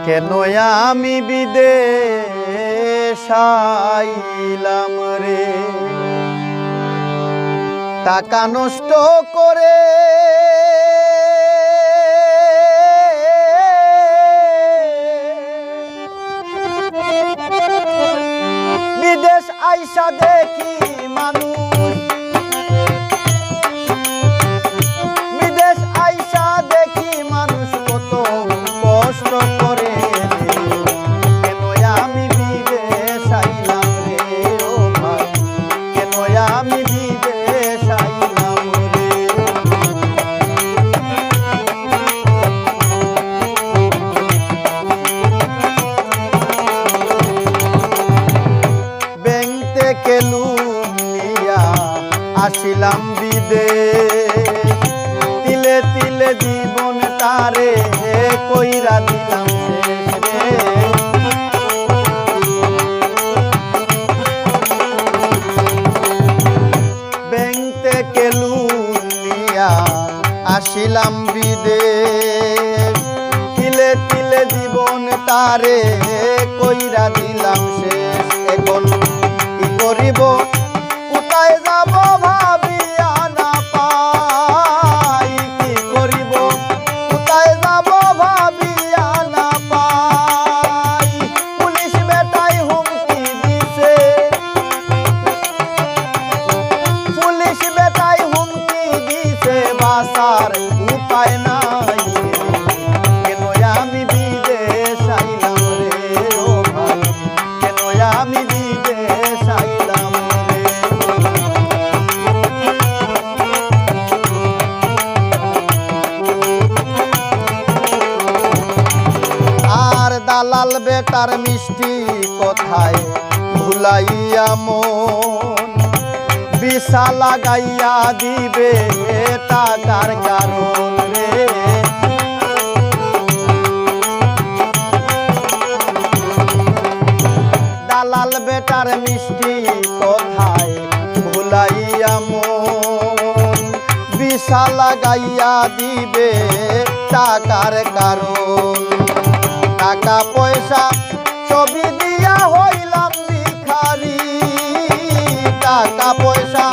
কেন আমি বিদেশ আইলাম রে, টাকা নষ্ট করে বিদেশ আইসা দেখি মানুষ, বিদেশ আইসা দেখি মানুষ কত কষ্ট করে। কেন আমি বিদেশ আইলাম রে ও ভাই, কেন আমি বিদেশ আইলাম রে। ব্যাংক থেকে লোন নিয়া আসিলাম বিদেশ, তিলে তিলে জীবন তারে কইরা দিলাম শেষ রে। ব্যাংক থেকে লোন নিয়া আসিলাম বিদেশ, তিলে তিলে জীবন তারে কইরা দিলাম শেষ। এখন কি করিব কোথায় যাব ভাবিয়া না পাই, কি করিব কোথায় যাব ভাবিয়া না পাই। পুলিশ বেটাই হুমকি দিছে, পুলিশ বেটাই হুমকি দিছে, বাসার উপায় নাই। কেন আমি বিদেশ আইলাম রে ও ভাই, কেন আমি বিদেশ আইলাম রে। আর দালাল বেটার মিষ্টি কথায় ভুলাইয়া মন, বিছা লাগাইয়া দিবে টাকার কারণ রে। দালাল বেটার মিষ্টি কথায় ভুলাইয়া মন, বিছা লাগাইয়া দিবে টাকার কারণ। টাকা পয়সা ছবি দিয়া হইলাম ভিখারি, টাকা পয়সা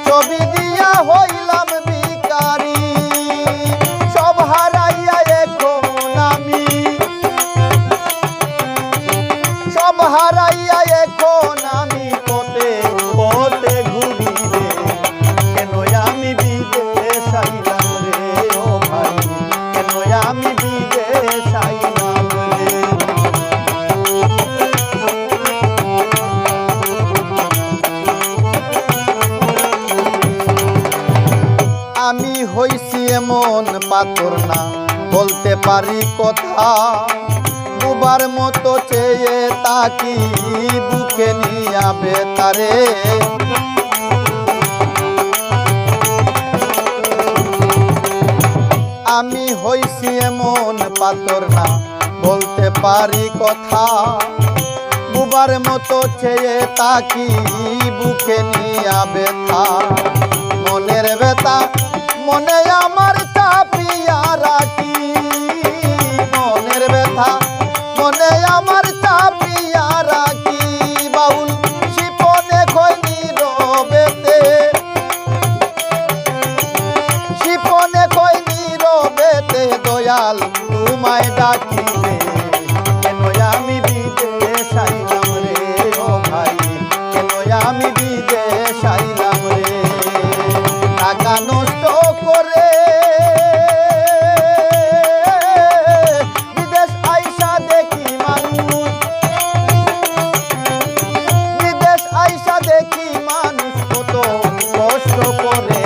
ছবি দিয়া হইলাম ভিখারি। সব হারাইয়া এখন আমি, সব হারাইয়া এখন আমি পথে পথে ঘুরি রে। কেন আমি বিদেশ আইলাম রে ও ভাই, কেন আমি বিদেশ আইলাম রে। আমি হইছি এমন পাথর না বলতে পারি কথা, বুবার মতো চেয়ে তাকি বুকে নিয়া বেতারে। আমি হইছি এমন পাথর না বলতে পারি কথা, বুবার মতো চেয়ে তাকি বুকে নিয়া বেথা। মনের ব্যথা মনে আমার চাপিয়া রাখি, মনের ব্যথা মনে আমার চাপিয়া রাখি। বাউল শিপনে কই নীরবেতে, শিপনে কই নীরবেতে দয়াল তোমায় ডাকি রে। কেন আমি বিদেশ আইলাম রে ও ভাই, কেন আমি বিদেশ আইলাম রে। টাকা নষ্ট করে বিদেশ আইসা দেখি মানুষ, বিদেশ আইসা দেখি মানুষ কত কষ্ট করে